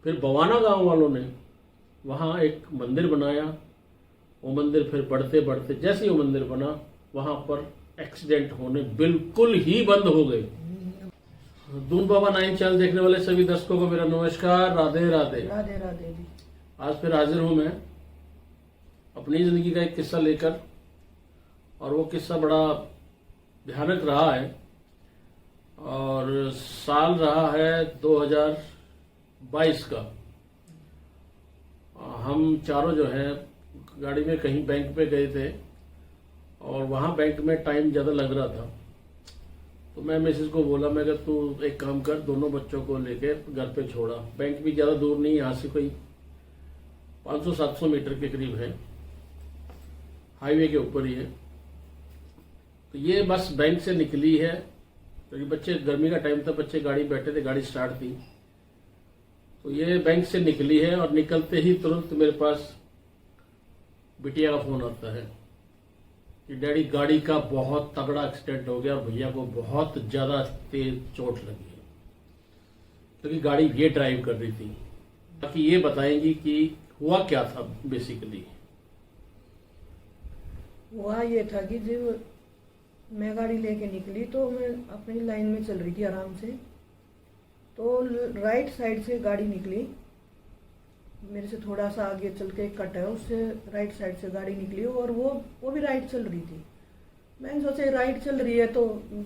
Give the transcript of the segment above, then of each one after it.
फिर बवाना गांव वालों ने वहाँ एक मंदिर बनाया। वो मंदिर फिर बढ़ते बढ़ते जैसे ही वो मंदिर बना वहाँ पर एक्सीडेंट होने बिल्कुल ही बंद हो गए। दून बाबा 9 चैनल देखने वाले सभी दर्शकों को मेरा नमस्कार, राधे राधे। राधे राधे जी। आज फिर हाजिर हूं मैं अपनी जिंदगी का एक किस्सा लेकर, और वो किस्सा बड़ा भयानक रहा है और साल रहा है 2022 का। हम चारों जो है गाड़ी में कहीं बैंक पे गए थे और वहाँ बैंक में टाइम ज़्यादा लग रहा था, तो मैं मिसेस को बोला, मैं कहा तू एक काम कर, दोनों बच्चों को लेके घर पे छोड़ा। बैंक भी ज़्यादा दूर नहीं, यहाँ से कोई 500-700 मीटर के करीब है, हाईवे के ऊपर ही है। तो ये बस बैंक से निकली है, क्योंकि बच्चे गर्मी का टाइम था, बच्चे गाड़ी बैठे थे, गाड़ी स्टार्ट थी। तो ये बैंक से निकली है और निकलते ही तुरंत मेरे पास बिटिया का फोन आता है कि डैडी गाड़ी का बहुत तगड़ा एक्सीडेंट हो गया और भैया को बहुत ज्यादा तेज चोट लगी है। क्योंकि गाड़ी ये ड्राइव कर रही थी। ताकि ये बताएंगी कि हुआ क्या था बेसिकली। हुआ ये था कि जब मैं गाड़ी लेके निकली तो मैं अपनी लाइन में चल रही थी आराम से, तो राइट साइड से गाड़ी निकली, मेरे से थोड़ा सा आगे चल के एक कट है, उससे राइट साइड से गाड़ी निकली और वो भी राइट चल रही थी। मैंने सोचा राइट चल रही है तो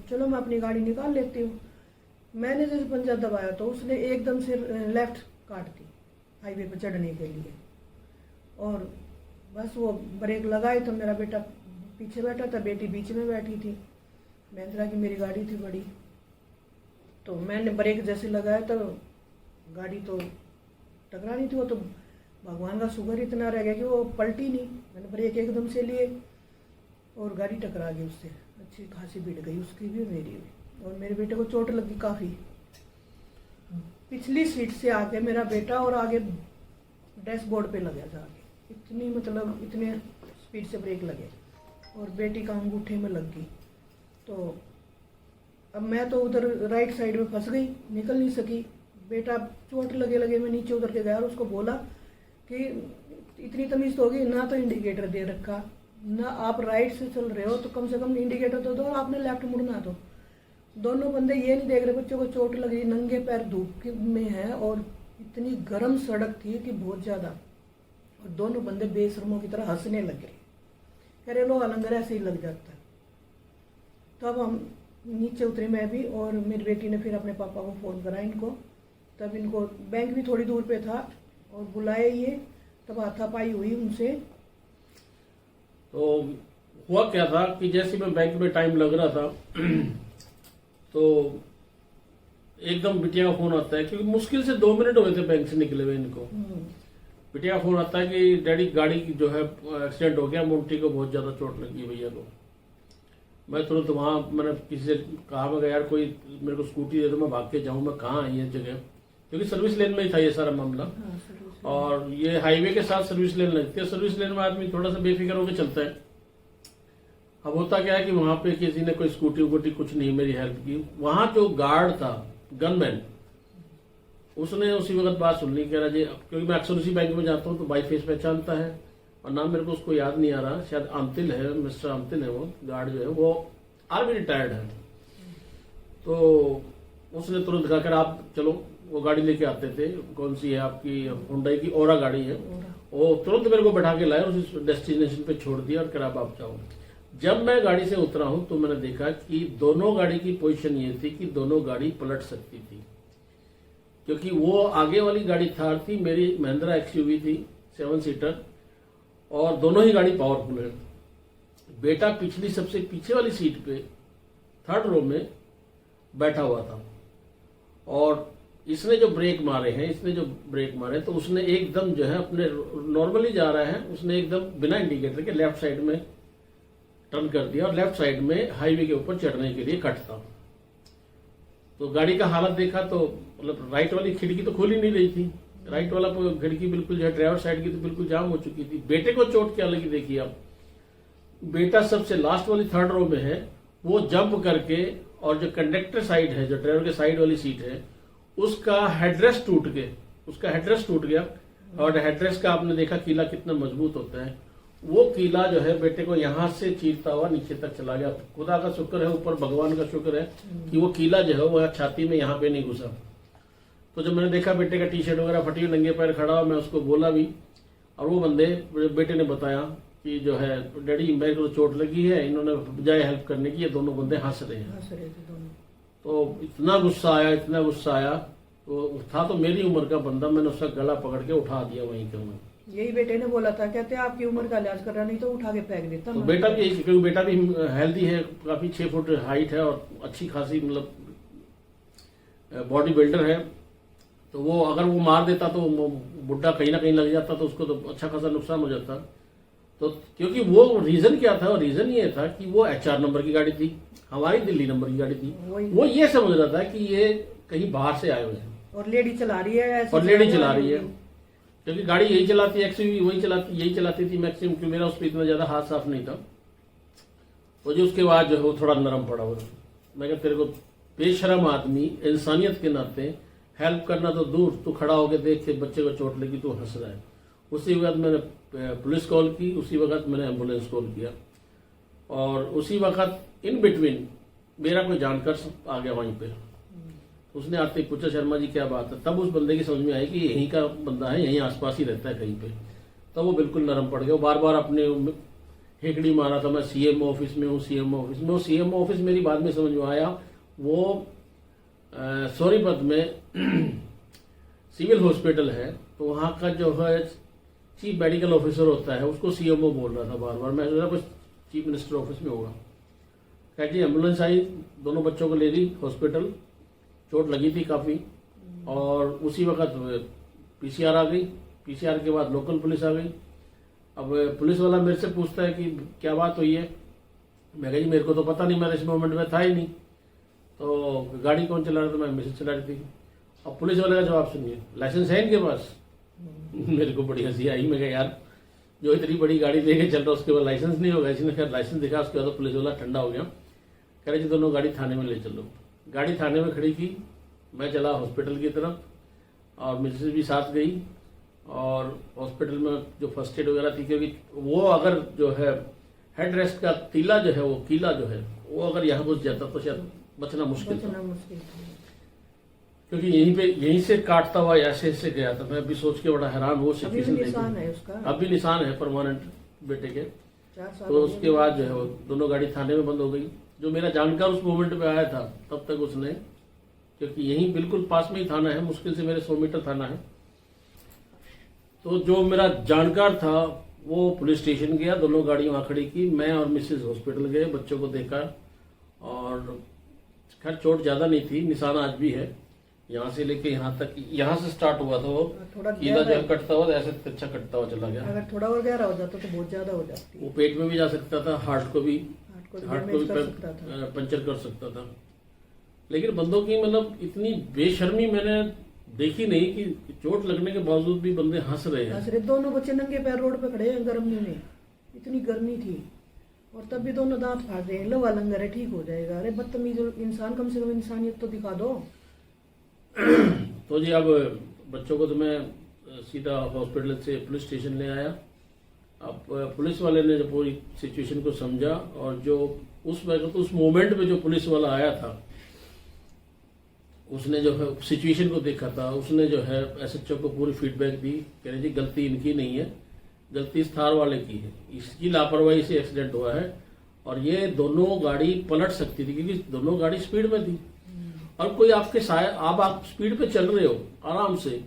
चलो मैं अपनी गाड़ी निकाल लेती हूँ। मैंने जैसे पंजा दबाया तो उसने एकदम से लेफ्ट काट दी हाईवे पर चढ़ने के लिए, और बस वो ब्रेक लगाए तो मेरा बेटा पीछे बैठा था, बेटी बीच में बैठी थी। मैंने कहा कि मेरी गाड़ी थी बड़ी, तो मैंने ब्रेक जैसे लगाया तो गाड़ी तो टकरा नहीं थी। वो तो भगवान का शुक्र इतना रह गया कि वो पलटी नहीं। मैंने ब्रेक एकदम से लिए और गाड़ी टकरा गई उससे, अच्छी खासी भिड़ गई, उसकी भी मेरी भी। और मेरे बेटे को चोट लगी काफ़ी। पिछली सीट से आके मेरा बेटा और आगे डैशबोर्ड पे लगा था आगे, इतनी मतलब इतने स्पीड से ब्रेक लगे, और बेटी का अंगूठे में लग गई। तो अब मैं तो उधर राइट साइड में फंस गई, निकल नहीं सकी। बेटा चोट लगे मैं नीचे उतर के गया और उसको बोला कि इतनी तमीज़ तो होगी ना, तो इंडिकेटर दे रखा ना, आप राइट से चल रहे हो तो कम से कम इंडिकेटर तो दो, आपने लेफ्ट मुड़ना। तो दोनों बंदे ये नहीं देख रहे, बच्चों को चोट लगी, नंगे पैर धूप में है और इतनी गर्म सड़क थी कि बहुत ज़्यादा, और दोनों बंदे बेशर्मों की तरह हंसने लगे, कह रहे लो लंगर ऐसे ही लग जाता है। तब हम नीचे उतरे मैं भी, और मेरी बेटी ने फिर अपने पापा को फ़ोन करा इनको। तब इनको बैंक भी थोड़ी दूर पे था और बुलाए ये, तब हाथापाई हुई उनसे। तो हुआ क्या था कि जैसे मैं बैंक में टाइम लग रहा था तो एकदम बिटिया का फोन आता है, क्योंकि मुश्किल से 2 मिनट हुए थे बैंक से निकले हुए इनको। बिटिया का फोन आता है कि डैडी गाड़ी जो है एक्सीडेंट हो गया, मोंटी को बहुत ज्यादा चोट लगी भैया को। मैं तुरंत वहाँ मैंने किसी से कहा, मैं यार कोई मेरे को स्कूटी दे दो, मैं भाग के जाऊँ, मैं कहाँ आई ये जगह, क्योंकि सर्विस लेन में ही था ये सारा मामला। और ये हाईवे के साथ सर्विस लेन लगती है, सर्विस लेन में आदमी थोड़ा सा बेफिक्र होकर चलता है। अब होता क्या है कि वहां पे किसी ने कोई स्कूटी वूटी कुछ नहीं मेरी हेल्प की। वहां जो गार्ड था, गनमैन, उसने उसी वक्त बात सुन ली, कह रहा जी, क्योंकि मैं अक्सर उसी बैंक में जाता हूँ तो बाई फेस पहचानता है, और नाम मेरे को उसको याद नहीं आ रहा, शायद आमतिल है, मिस्टर आमतिल है वो गार्ड जो है, वो आर्मी रिटायर्ड है। तो उसने तुरंत कहा कर आप चलो, वो गाड़ी लेके आते थे, कौन सी है आपकी, हुंडई की ओरा गाड़ी है, वो तुरंत मेरे को बैठा के लाए, उस डेस्टिनेशन पे छोड़ दिया और कहा आप जाओ। जब मैं गाड़ी से उतरा हूं तो मैंने देखा कि दोनों गाड़ी की पोजीशन ये थी कि दोनों गाड़ी पलट सकती थी, क्योंकि वो आगे वाली गाड़ी थार थी, मेरी महिंद्रा एक्सयूवी थी 7 सीटर, और दोनों ही गाड़ी पावरफुल है। बेटा पिछली सबसे पीछे वाली सीट पे 3rd रो में बैठा हुआ था, और इसने जो ब्रेक मारे तो उसने एकदम जो है अपने नॉर्मली जा रहा है, उसने एकदम बिना इंडिकेटर के लेफ्ट साइड में टर्न कर दिया, और लेफ्ट साइड में हाईवे के ऊपर चढ़ने के लिए कट था। तो गाड़ी का हालत देखा तो मतलब राइट वाली खिड़की तो खुल ही नहीं रही थी, राइट वाला खिड़की बिल्कुल जो है ड्राइवर साइड की तो बिल्कुल जाम हो चुकी थी। बेटे को चोट क्या लगी देखिए आप, बेटा सबसे लास्ट वाली 3rd रो में है, वो जंप करके, और जो कंडक्टर साइड है, जो ड्राइवर के साइड वाली सीट है, उसका हेडरेस्ट टूट के उसका हेडरेस्ट टूट गया। और हेडरेस्ट का आपने देखा कीला कितना मजबूत होता है, वो कीला जो है बेटे को यहाँ से चीरता हुआ नीचे तक चला गया। खुदा का शुक्र है, ऊपर भगवान का शुक्र है कि वो कीला जो है वो छाती में यहाँ पे नहीं घुसा। तो जब मैंने देखा बेटे का टी शर्ट वगैरह फटी हुई, नंगे पैर खड़ा हुआ, मैं उसको बोला भी, और वो बंदे बेटे ने बताया कि जो है डैडी मेरे को चोट लगी है, इन्होंने बजाय हेल्प करने की ये दोनों बंदे हंस रहे हैं। हंस रहे थे दोनों। तो इतना गुस्सा आया, इतना गुस्सा आया। तो था तो मेरी उम्र का बंदा, मैंने उसका गला पकड़ के उठा दिया वहीं के वहीं। यही बेटे ने बोला था, कहते आपकी उम्र का लिहाज कर रहा, नहीं तो उठा के फेंक देता। तो बेटा भी यही, क्योंकि बेटा भी हेल्दी है, काफी 6 फुट हाइट है और अच्छी खासी मतलब बॉडी बिल्डर है। तो वो अगर वो मार देता तो बुड्ढा कहीं ना कहीं लग जाता, तो उसको तो अच्छा खासा नुकसान हो जाता। तो क्योंकि वो रीजन क्या था, रीजन ये था कि वो HR नंबर की गाड़ी थी, हमारी दिल्ली नंबर की गाड़ी थी। वो ये समझ रहा था कि ये कहीं बाहर से आए हुए हैं और लेडी चला रही है, और लेडी चला रही है, क्योंकि गाड़ी यही चलाती है, एक्सयूवी वही चलाती, यही चलाती थी मैक्सिमम, क्योंकि मेरा उस पर इतना ज्यादा हाथ साफ नहीं था। तो जो उसके बाद जो है वो थोड़ा नरम पड़ा हुआ। मैं कहा तेरे को बेशरम आदमी, इंसानियत के नाते हेल्प करना तो दूर, तू खड़ा होकर देख के बच्चे को चोट लगी, तू हंस रहा है। उसी वक्त मैंने पुलिस कॉल की, उसी वक्त मैंने एम्बुलेंस कॉल किया, और उसी वक्त इन बिटवीन मेरा कोई जानकार आ गया वहीं पे। उसने आते ही पूछा शर्मा जी क्या बात है, तब उस बंदे की समझ में आई कि यहीं का बंदा है, यहीं आसपास ही रहता है कहीं पे। तब वो बिल्कुल नरम पड़ गया। वो बार बार अपने हेकड़ी मारा था, मैं CM ऑफिस में हूँ, CM ऑफिस में हूँ। CM ऑफिस मेरी बाद में समझ में आया, वो सोनीपत में सिविल हॉस्पिटल है, तो वहाँ का जो है चीफ मेडिकल ऑफिसर होता है, उसको CMO बोल रहा था बार बार। मैं सोचा कुछ चीफ मिनिस्टर ऑफिस में होगा। कह जी एम्बुलेंस आई, दोनों बच्चों को ले गई हॉस्पिटल, चोट लगी थी काफ़ी, और उसी वक्त PCR आ गई। PCR के बाद लोकल पुलिस आ गई। अब पुलिस वाला मेरे से पूछता है कि क्या बात हुई है। मैं कहा जी मेरे को तो पता नहीं, मैं इस मोमेंट में था ही नहीं। तो गाड़ी कौन चला रहा था, मैं मिसेज चला रही थी। अब पुलिस वाले का जवाब सुनिए, लाइसेंस है इनके पास? मेरे को बड़ी हंसी आई। मैं कहा यार जो इतनी बड़ी गाड़ी लेके चल रहा उसके बाद लाइसेंस नहीं होगा? इसने खैर लाइसेंस दिखा, उसके बाद तो पुलिस वाला ठंडा हो गया। कह रहे जी दोनों गाड़ी थाने में ले चलो। गाड़ी थाने में खड़ी की, मैं चला हॉस्पिटल की तरफ, और मिसेज भी साथ गई। और हॉस्पिटल में जो फर्स्ट एड वगैरह थी, क्योंकि वो अगर जो है हेड रेस्ट का तीला जो है, वो कीला जो है, वो अगर यहाँ घुस जाता तो शायद बचना मुश्किल था, क्योंकि यहीं से काटता हुआ ऐसे ऐसे गया था। मैं अभी सोच के बड़ा हैरान हूँ। अभी भी निशान है उसका, अभी निशान है परमानेंट बेटे के। 4 साल तो उसके बाद जो है वो दोनों गाड़ी थाने में बंद हो गई। जो मेरा जानकार उस मोमेंट पे आया था, तब तक उसने, क्योंकि यहीं बिल्कुल पास में ही थाना है, मुश्किल से मेरे 100 मीटर थाना है, तो जो मेरा जानकार था वो पुलिस स्टेशन गया, दोनों गाड़ी वहां खड़ी की, मैं और मिसेज हॉस्पिटल गए, बच्चों को देखा। और खैर चोट ज्यादा नहीं थी, निशान आज भी है, यहाँ से लेके यहाँ तक, यहाँ से स्टार्ट हुआ था वो थोड़ा कीला जो कटता हुआ ऐसे अच्छा कटता हुआ चला गया। अगर थोड़ा और गहरा हो जाता तो बहुत ज्यादा हो जाती। वो पेट में भी जा सकता था, हार्ट को भी डैमेज कर सकता था, पंचर कर सकता था। लेकिन बंदों की मतलब इतनी बेशर्मी मैंने देखी नहीं कि चोट लगने के बावजूद भी बंदे हंस रहे हैं। दोनों बच्चे नंगे पैर रोड पे खड़े हैं गर्मी में, इतनी गर्मी थी, और तब भी दोनों दांत फाड़ रहे हैं। लवा लंगर है, ठीक हो जाएगा। अरे बदतमीज इंसान, कम से कम इंसानियत तो दिखा दो। तो जी अब बच्चों को तो मैं सीधा हॉस्पिटल से पुलिस स्टेशन ले आया। अब पुलिस वाले ने जो पूरी सिचुएशन को समझा, और जो उस वक्त उस मोमेंट में जो पुलिस वाला आया था, उसने जो है सिचुएशन को देखा था, उसने जो है SHO को पूरी फीडबैक दी। कह रहे जी गलती इनकी नहीं है, गलती इस थार वाले की है, इसकी लापरवाही से एक्सीडेंट हुआ है, और ये दोनों गाड़ी पलट सकती थी क्योंकि दोनों गाड़ी स्पीड में थी। और कोई आपके आप स्पीड पे चल रहे हो आराम से,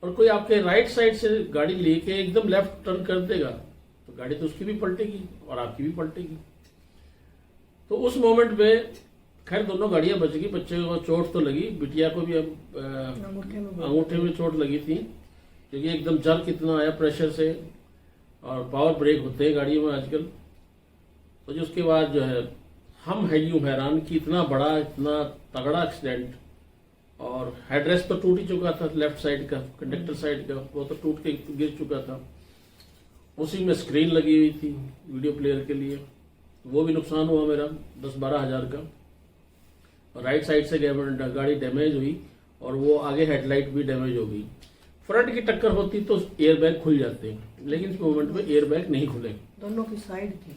और कोई आपके राइट साइड से गाड़ी लेके एकदम लेफ्ट टर्न कर देगा, तो गाड़ी तो उसकी भी पलटेगी और आपकी भी पलटेगी। तो उस मोमेंट में खैर दोनों गाड़ियां बच गई, बच्चे को चोट तो लगी, बिटिया को भी अंगूठे में चोट लगी थी, क्योंकि एकदम जर्क कितना आया प्रेशर से, और पावर ब्रेक होते हैं गाड़ियों में आजकल। तो जो उसके बाद जो है हम है यूं हैरान कि इतना बड़ा, इतना तगड़ा एक्सीडेंट, और हेडरेस्ट तो टूट ही चुका था लेफ्ट साइड का, कंडक्टर साइड का, वो तो टूट के गिर चुका था। उसी में स्क्रीन लगी हुई थी वीडियो प्लेयर के लिए, वो भी नुकसान हुआ मेरा 10-12 हज़ार का। राइट साइड से गाड़ी डैमेज हुई, और वो आगे हेडलाइट भी डैमेज हो गई। फ्रंट की टक्कर होती तो एयर बैग खुल जाते, लेकिन इस मोमेंट में एयर बैग नहीं खुले। दोनों की साइड थी।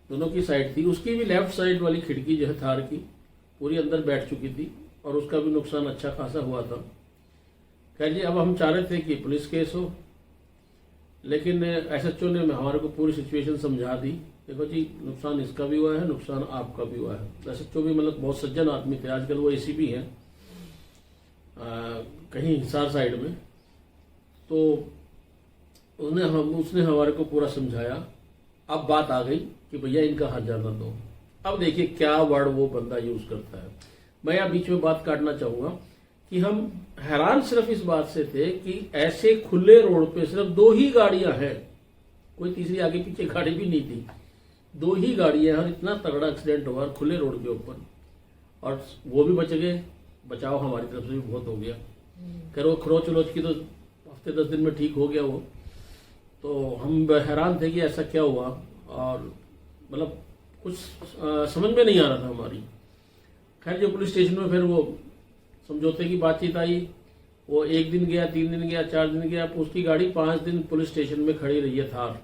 दोनों की साइड थी। उसकी भी लेफ्ट साइड वाली खिड़की जो है थार की पूरी अंदर बैठ चुकी थी और उसका भी नुकसान अच्छा खासा हुआ था। खैर जी, अब हम चाह रहे थे कि पुलिस केस हो, लेकिन एसएचओ ने हमारे को पूरी सिचुएशन समझा दी। देखो जी, नुकसान इसका भी हुआ है, नुकसान आपका भी हुआ है। एसएचओ भी मतलब बहुत सज्जन आदमी थे, आजकल वो एसीपी हैं कहीं हिसार साइड में। तो उसने हमारे को पूरा समझाया। अब बात आ गई कि भैया इनका हाथ जाना दो। अब देखिए क्या वर्ड वो बंदा यूज करता है। मैं यहाँ बीच में बात काटना चाहूंगा कि हम हैरान सिर्फ इस बात से थे कि ऐसे खुले रोड पे सिर्फ 2 ही गाड़ियां हैं, कोई तीसरी आगे पीछे गाड़ी भी नहीं थी। 2 ही गाड़ियां और इतना तगड़ा एक्सीडेंट हुआ खुले रोड के ऊपर, और वो भी बच गए। बचाव हमारी तरफ से भी बहुत हो गया। खैर वो खरोच उरोच की तो हफ्ते 10 दिन में ठीक हो गया वो। तो हम हैरान थे कि ऐसा क्या हुआ, और मतलब कुछ समझ में नहीं आ रहा था हमारी। खैर जो पुलिस स्टेशन में फिर वो समझौते की बातचीत आई, वो 1 दिन गया, 3 दिन गया, 4 दिन गया। उसकी गाड़ी 5 दिन पुलिस स्टेशन में खड़ी रही है थार,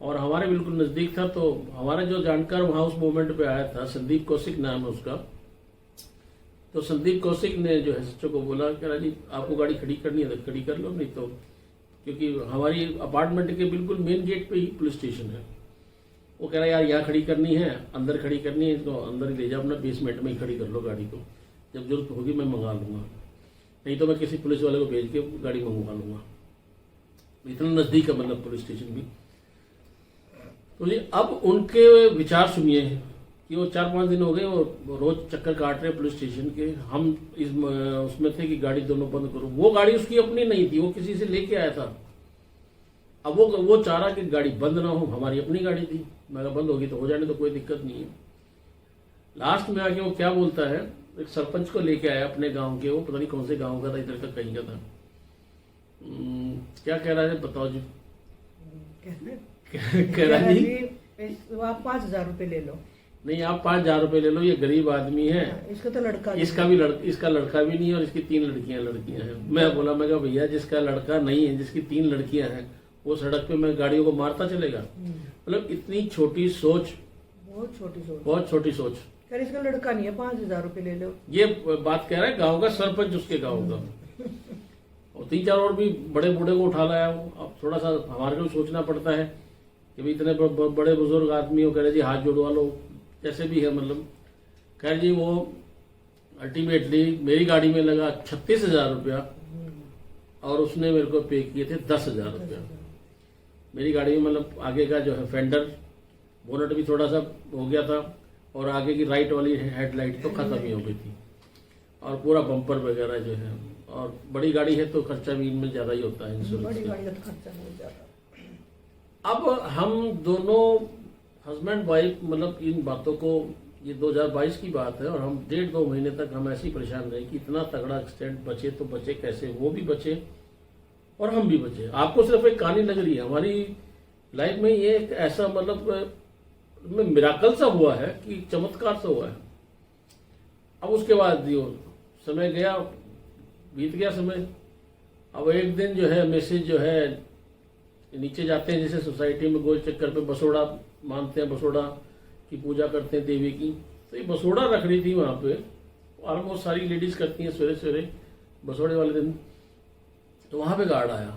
और हमारे बिल्कुल नजदीक था। तो हमारा जो जानकार वहां उस मोमेंट पे आया था, संदीप कौशिक नाम है उसका। तो संदीप कौशिक ने जो है सच्चो को बोला, कह रहा जी आपको गाड़ी खड़ी करनी है तो खड़ी कर लो, नहीं तो, क्योंकि हमारी अपार्टमेंट के बिल्कुल मेन गेट पे ही पुलिस स्टेशन है। वो कह रहा यार यहाँ खड़ी करनी है, अंदर खड़ी करनी है तो अंदर ही ले जाओ, अपना बेसमेंट में ही खड़ी कर लो गाड़ी को, जब जरूरत होगी मैं मंगा लूंगा, नहीं तो मैं किसी पुलिस वाले को भेज के गाड़ी मंगवा लूंगा। इतना नजदीक है मतलब पुलिस स्टेशन भी। तो ये अब उनके विचार सुनिए कि वो 4-5 दिन हो गए वो रोज चक्कर काट रहे पुलिस स्टेशन के। हम इस उसमें थे कि गाड़ी दोनों बंद करो। वो गाड़ी उसकी अपनी नहीं थी, वो किसी से लेके आया था। अब वो चाह रहा कि गाड़ी बंद ना हो, हमारी अपनी गाड़ी थी। मैं बंद होगी तो हो जाने तो कोई दिक्कत नहीं है। लास्ट में आके वो क्या बोलता है, एक सरपंच को लेके आया अपने गांव के, वो पता नहीं कौन से गांव का था, इधर का कहीं का था। क्या कह रहा है बताओ जी? कह रहा है जी आप 5,000 रुपए ले लो। नहीं, आप 5,000 रुपए ले लो, ये गरीब आदमी है, इसका तो लड़का इसका लड़का भी नहीं है और इसकी 3 लड़कियां हैं। मैं बोला, मैं कहा भैया जिसका लड़का नहीं है, जिसकी 3 लड़कियां हैं, वो सड़क पे मैं गाड़ियों को मारता चलेगा? मतलब इतनी छोटी सोच, बहुत छोटी सोच। खैर इसका लड़का नहीं है, 5,000 रुपए ले लो। ये बात कह रहा है गाँव का सरपंच, उसके गाँव का। और 3-4 और भी बड़े बूढ़े को उठा लाया वो। अब थोड़ा सा हमारे को भी सोचना पड़ता है कि भाई इतने बड़े बुजुर्ग आदमी हो, कह रहे जी हाथ जुड़वा लो, जैसे भी है मतलब। खैर जी वो अल्टीमेटली मेरी गाड़ी में लगा 36,000 रुपया, और उसने मेरे को पे किए थे 10,000 रुपया। मेरी गाड़ी में मतलब आगे का जो है फेंडर, बोनट भी थोड़ा सा हो गया था, और आगे की राइट वाली हेडलाइट तो खत्म ही हो गई थी, और पूरा बम्पर वगैरह जो है। और बड़ी गाड़ी है तो खर्चा भी इनमें ज्यादा ही होता है, इंश्योरेंस। बड़ी गाड़ी का तो खर्चा बहुत ज्यादा। अब हम दोनों हस्बैंड वाइफ मतलब इन बातों को, ये 2022 की बात है, और हम 1.5-2 महीने तक हम ऐसे ही परेशान रहे कि इतना तगड़ा एक्सीडेंट, बचे तो बचे कैसे, वो भी बचे और हम भी बचे। आपको सिर्फ एक कहानी लग रही है, हमारी लाइफ में ये एक ऐसा मतलब मिराकल सा हुआ है कि चमत्कार सा हुआ है। अब उसके बाद जो समय गया, बीत गया समय। अब एक दिन जो है मैसेज जो है, नीचे जाते हैं जैसे सोसाइटी में गोल चक्कर पे बसोड़ा मानते हैं, बसोड़ा की पूजा करते हैं देवी की, तो ये बसोड़ा रख रही थी वहां पे, ऑलमोस्ट सारी लेडीज करती हैं सवेरे सवेरे बसोड़े वाले दिन। तो वहां पे गार्ड आया,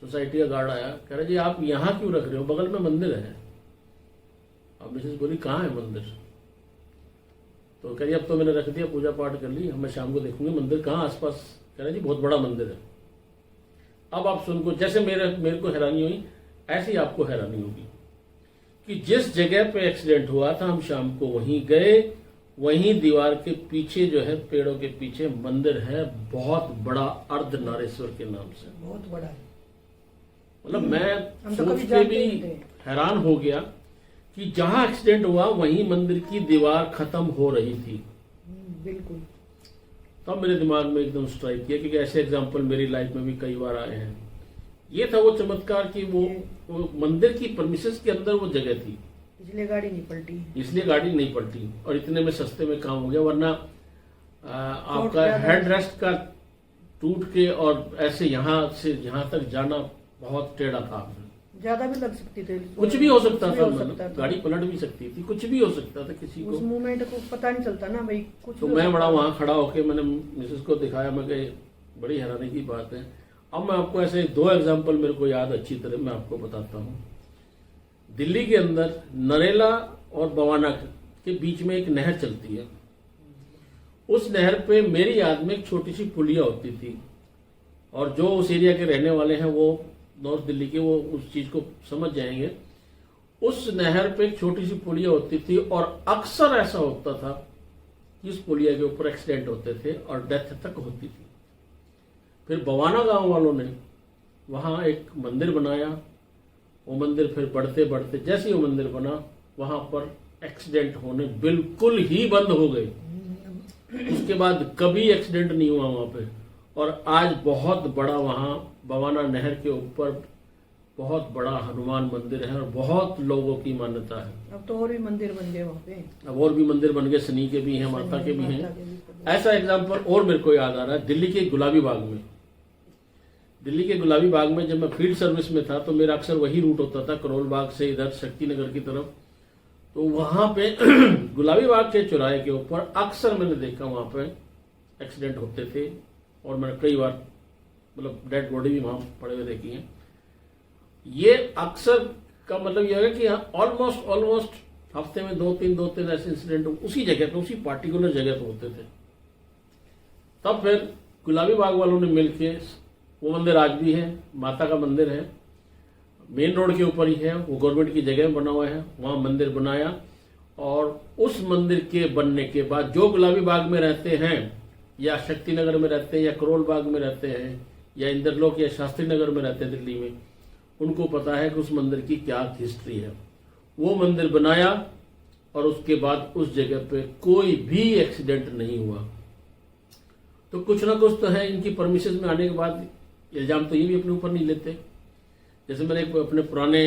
सोसाइटी का गार्ड आया, कह रहे जी आप यहाँ क्यों रख रहे हो, बगल में मंदिर है। अब मिसेज बोली कहाँ है मंदिर? तो कह रही अब तो मैंने रख दिया, पूजा पाठ कर ली, मैं शाम को देखूंगी मंदिर कहाँ आसपास। कह रहे जी बहुत बड़ा मंदिर है। अब आप सुन को, जैसे मेरे को हैरानी हुई, ऐसी आपको हैरानी होगी कि जिस जगह पे एक्सीडेंट हुआ था हम शाम को वहीं गए, वहीं दीवार के पीछे जो है, पेड़ों के पीछे मंदिर है, बहुत बड़ा, अर्धनारेश्वर के नाम से, बहुत बड़ा है। मतलब मैं सोच के भी हैरान हो गया कि जहां एक्सीडेंट हुआ वहीं मंदिर की दीवार खत्म हो रही थी। बिल्कुल। तब मेरे दिमाग में एकदम स्ट्राइक किया, क्योंकि ऐसे एग्जाम्पल मेरी लाइफ में भी कई बार आए हैं। ये था वो चमत्कार कि वो मंदिर की प्रेमिसेस के अंदर वो जगह थी, इसलिए गाड़ी नहीं पलटी, और इतने में सस्ते में काम हो गया। वरना आपका हेड रेस्ट का टूट के और ऐसे यहाँ से यहाँ तक जाना बहुत टेढ़ा काम है। ज्यादा भी लग सकती थी, कुछ भी हो सकता कुछ भी था, हो मतलब सकता था। गाड़ी पलट भी सकती थी, कुछ भी हो सकता था किसी उस को। मूवमेंट को पता नहीं चलता ना भाई, कुछ तो भी हो मैं सकता बड़ा था। वहां खड़ा होके मैंने मिसेस को दिखाया, मैं कहा बड़ी हैरानी की बात है। अब मैं आपको ऐसे 2 एग्जाम्पल मेरे को याद अच्छी तरह मैं आपको बताता हूँ। दिल्ली के अंदर नरेला और बवाना के बीच में एक नहर चलती है। उस नहर पे मेरी याद में एक छोटी सी पुलिया होती थी, और जो उस एरिया के रहने वाले हैं वो नॉर्थ दिल्ली के, वो उस चीज को समझ जाएंगे। उस नहर पे एक छोटी सी पुलिया होती थी, और अक्सर ऐसा होता था कि उस पुलिया के ऊपर एक्सीडेंट होते थे और डेथ तक होती थी। फिर बवाना गांव वालों ने वहां एक मंदिर बनाया। वो मंदिर फिर बढ़ते बढ़ते जैसे वो मंदिर बना, वहां पर एक्सीडेंट होने बिल्कुल ही बंद हो गए। उसके बाद कभी एक्सीडेंट नहीं हुआ वहां पे। और आज बहुत बड़ा वहां बवाना नहर के ऊपर बहुत बड़ा हनुमान मंदिर है, और बहुत लोगों की मान्यता है। अब तो और भी मंदिर बन गए वहाँ पे। अब और भी मंदिर बन गए, शनि के भी हैं, माता के भी हैं। माता के भी। ऐसा एग्जाम्पल और मेरे को याद आ रहा है, दिल्ली के गुलाबी बाग में। दिल्ली के गुलाबी बाग में जब मैं फील्ड सर्विस में था तो मेरा अक्सर वही रूट होता था, करोल बाग से इधर शक्ति नगर की तरफ। तो वहां पे गुलाबी बाग के चौराहे के ऊपर अक्सर मैंने देखा वहां पे एक्सीडेंट होते थे, और मैंने कई बार मतलब डेड बॉडी भी वहां पड़े हुए देखी है। ये अक्सर का मतलब यह है कि ऑलमोस्ट हफ्ते में 2-3 ऐसे इंसिडेंट उसी जगह पे, उसी पार्टिकुलर जगह पे होते थे। तब फिर गुलाबी बाग वालों ने मिलके, वो मंदिर आज भी है, माता का मंदिर है, मेन रोड के ऊपर ही है, वो गवर्नमेंट की जगह में बना हुआ है, वहां मंदिर बनाया। और उस मंदिर के बनने के बाद जो गुलाबी बाग में रहते हैं, या शक्ति नगर में रहते हैं, या करोल बाग में रहते हैं, या इंद्रलोक या शास्त्री नगर में रहते हैं दिल्ली में, उनको पता है कि उस मंदिर की क्या हिस्ट्री है। वो मंदिर बनाया और उसके बाद उस जगह पे कोई भी एक्सीडेंट नहीं हुआ। तो कुछ ना कुछ तो है। इनकी परमिशन में आने के बाद इल्जाम तो ये भी अपने ऊपर नहीं लेते। जैसे मैंने अपने पुराने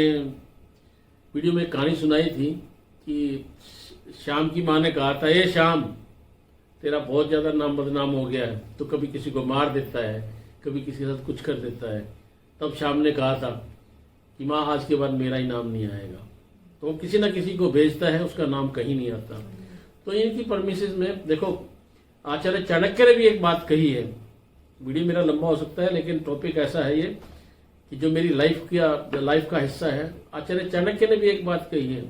वीडियो में एक कहानी सुनाई थी कि श्याम की माँ ने कहा था, ये श्याम तेरा बहुत ज्यादा नाम बदनाम हो गया है, तो कभी किसी को मार देता है, कभी किसी के साथ कुछ कर देता है। तब श्याम ने कहा था कि माँ आज के बाद मेरा ही नाम नहीं आएगा। तो वो किसी ना किसी को भेजता है, उसका नाम कहीं नहीं आता। तो इनकी परमिशन में देखो, आचार्य चाणक्य ने भी एक बात कही है। वीडियो मेरा लंबा हो सकता है, लेकिन टॉपिक ऐसा है ये कि जो मेरी लाइफ का हिस्सा है। आचार्य चाणक्य ने भी एक बात कही है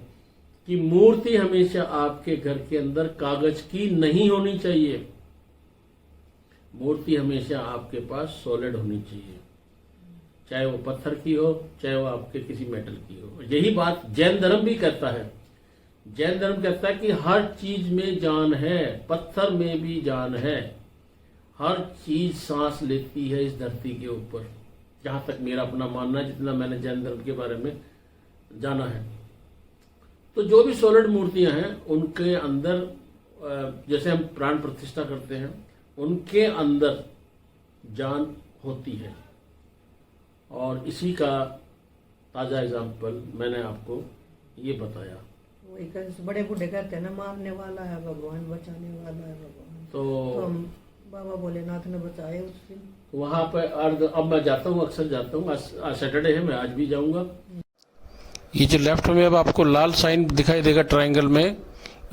कि मूर्ति हमेशा आपके घर के अंदर कागज की नहीं होनी चाहिए। मूर्ति हमेशा आपके पास सॉलिड होनी चाहिए, चाहे वो पत्थर की हो, चाहे वो आपके किसी मेटल की हो। यही बात जैन धर्म भी कहता है। जैन धर्म कहता है कि हर चीज में जान है, पत्थर में भी जान है। हर चीज सांस लेती है इस धरती के ऊपर, जहां तक मेरा अपना मानना है, जितना मैंने जैन धर्म के बारे में जाना है। तो जो भी सॉलिड मूर्तियां हैं, उनके अंदर जैसे हम प्राण प्रतिष्ठा करते हैं, उनके अंदर जान होती है। और इसी का ताजा एग्जाम्पल मैंने आपको ये बताया। वही बड़े बूढ़े कहते हैं ना, मारने वाला है भगवान, बचाने वाला है भगवान। तो हम बाबा भोलेनाथ ने बचाए उस दिन। वहां पर अब मैं जाता हूँ, अक्सर जाता हूँ। आज सैटरडे है, मैं आज भी जाऊंगा। ये जो लेफ्ट में अब आपको लाल साइन दिखाई देगा ट्रायंगल में,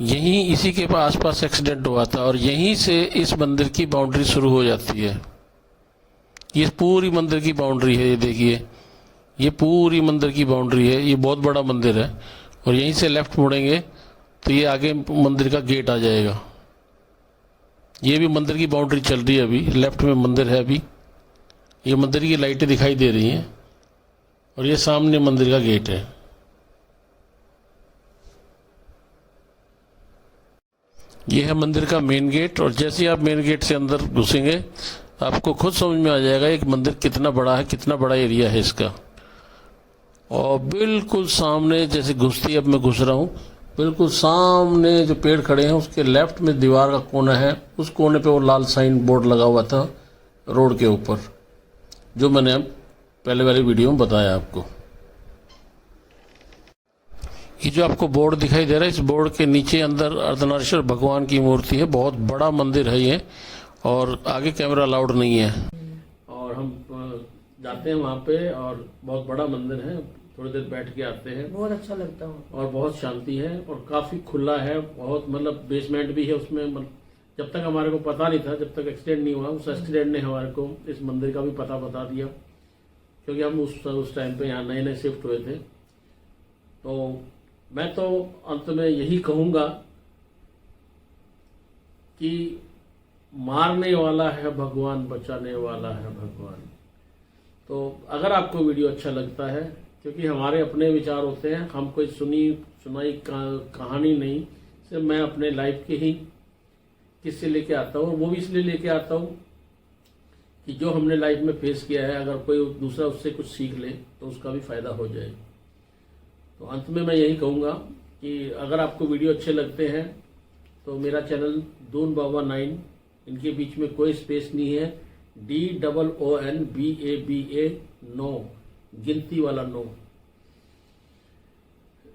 यहीं इसी के आसपास एक्सीडेंट हुआ था, और यहीं से इस मंदिर की बाउंड्री शुरू हो जाती है। ये पूरी मंदिर की बाउंड्री है, ये देखिए, ये पूरी मंदिर की बाउंड्री है। ये बहुत बड़ा मंदिर है, और यहीं से लेफ्ट मुड़ेंगे तो ये आगे मंदिर का गेट आ जाएगा। ये भी मंदिर की बाउंड्री चल रही है, अभी लेफ्ट में मंदिर है। अभी ये मंदिर की लाइटें दिखाई दे रही हैं, और ये सामने मंदिर का गेट है। ये है मंदिर का मेन गेट, और जैसे ही आप मेन गेट से अंदर घुसेंगे आपको खुद समझ में आ जाएगा एक मंदिर कितना बड़ा है, कितना बड़ा एरिया है इसका। और बिल्कुल सामने जैसे घुसती, अब मैं घुस रहा हूँ, बिल्कुल सामने जो पेड़ खड़े हैं उसके लेफ्ट में दीवार का कोना है, उस कोने पे वो लाल साइन बोर्ड लगा हुआ था रोड के ऊपर, जो मैंने अब पहले वाली वीडियो में बताया आपको। ये जो आपको बोर्ड दिखाई दे रहा है, इस बोर्ड के नीचे अंदर अर्धनारीश्वर भगवान की मूर्ति है। बहुत बड़ा मंदिर है ये, और आगे कैमरा अलाउड नहीं है। हम जाते हैं वहाँ पे, और बहुत बड़ा मंदिर है, थोड़ी देर बैठ के आते हैं बहुत अच्छा लगता है। और बहुत शांति है और काफ़ी खुला है, बहुत मतलब बेसमेंट भी है उसमें। जब तक हमारे को पता नहीं था, जब तक एक्सीडेंट नहीं हुआ, उस एक्सीडेंट ने हमारे को इस मंदिर का भी पता बता दिया, क्योंकि हम उस टाइम पे यहाँ नए नए शिफ्ट हुए थे। तो मैं तो अंत में यही कहूँगा कि मारने वाला है भगवान, बचाने वाला है भगवान। तो अगर आपको वीडियो अच्छा लगता है, क्योंकि हमारे अपने विचार होते हैं, हम कोई सुनाई कहानी नहीं, सिर्फ मैं अपने लाइफ के ही किस्से लेके आता हूँ। वो भी इसलिए लेके आता हूँ कि जो हमने लाइफ में फेस किया है, अगर कोई दूसरा उससे कुछ सीख ले तो उसका भी फायदा हो जाए। तो अंत में मैं यही कहूँगा कि अगर आपको वीडियो अच्छे लगते हैं तो मेरा चैनल दून बाबा 9, इनके बीच में कोई स्पेस नहीं है, DOONBABA 9, गिनती वाला 9।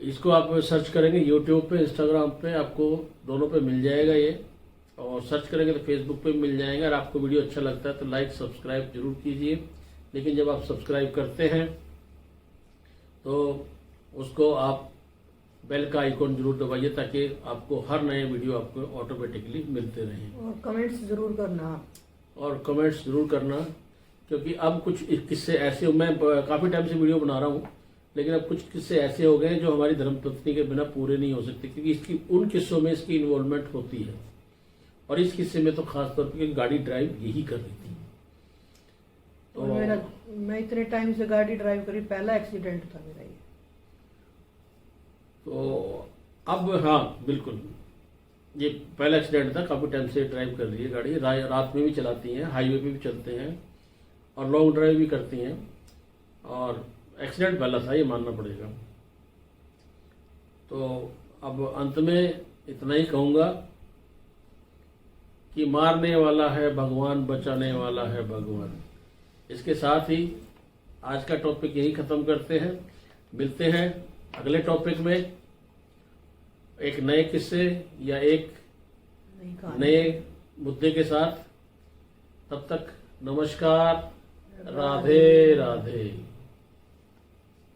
इसको आप सर्च करेंगे यूट्यूब पे, इंस्टाग्राम पे, आपको दोनों पे मिल जाएगा ये, और सर्च करेंगे तो फेसबुक पे मिल जाएगा। अगर आपको वीडियो अच्छा लगता है तो लाइक सब्सक्राइब जरूर कीजिए, लेकिन जब आप सब्सक्राइब करते हैं तो उसको आप बेल का आइकॉन जरूर दबाइए, ताकि आपको हर नए वीडियो आपको ऑटोमेटिकली मिलते रहें। और कमेंट्स जरूर करना आप, और कमेंट्स जरूर करना, क्योंकि अब कुछ किस्से ऐसे, मैं काफ़ी टाइम से वीडियो बना रहा हूँ, लेकिन अब कुछ किस्से ऐसे हो गए जो हमारी धर्मपत्नी के बिना पूरे नहीं हो सकते, क्योंकि इसकी उन किस्सों में इसकी इन्वॉल्वमेंट होती है। और इस किस्से में तो खास तौर पर गाड़ी ड्राइव यही कर रही थी। तो मैं इतने टाइम से गाड़ी ड्राइव करी, पहला एक्सीडेंट था मेरा ये। तो अब हाँ बिल्कुल, ये पहला एक्सीडेंट था। काफ़ी टाइम से ड्राइव कर रही है गाड़ी, रात में भी चलाती हैं, हाईवे पे भी चलते हैं और लॉन्ग ड्राइव भी करती हैं, और एक्सीडेंट पहला था, ये मानना पड़ेगा। तो अब अंत में इतना ही कहूँगा कि मारने वाला है भगवान, बचाने वाला है भगवान। इसके साथ ही आज का टॉपिक यही ख़त्म करते हैं। मिलते हैं अगले टॉपिक में एक नए किस्से या एक नए मुद्दे के साथ। तब तक नमस्कार, राधे राधे।